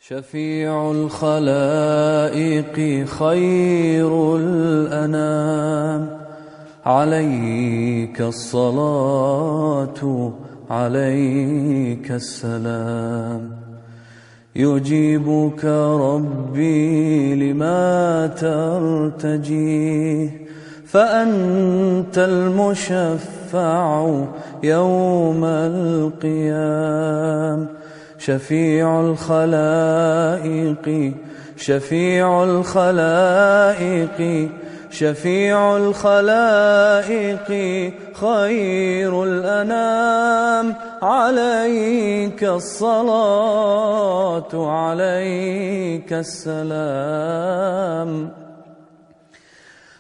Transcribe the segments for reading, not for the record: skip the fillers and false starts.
شفيع الخلائق خير الأنام، عليك الصلاة عليك السلام. يجيبك ربي لما ترتجيه، فأنت المشفع يوم القيام. شفيع الخلائق شفيع الخلائق شفيع الخلائق خير الأنام، عليك الصلاة عليك السلام.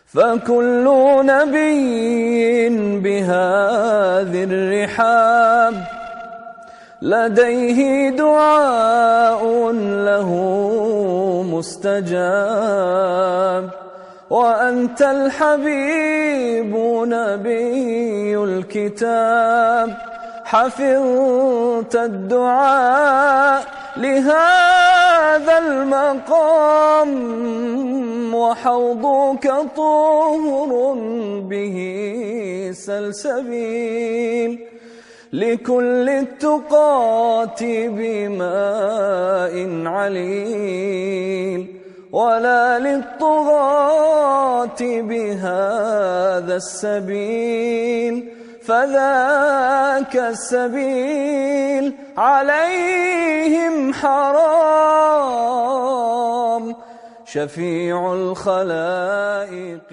فكل نبي بهذه الرحاب لديه دعاء له مستجاب، وأنت الحبيب نبي الكتاب، حفظت الدعاء لهذا المقام، وحوضك طهر به سلسبيل، لكل التقاة بماء عليل، ولا للطغاة بهذا السبيل، فذاك السبيل عليهم حرام. شفيع الخلائق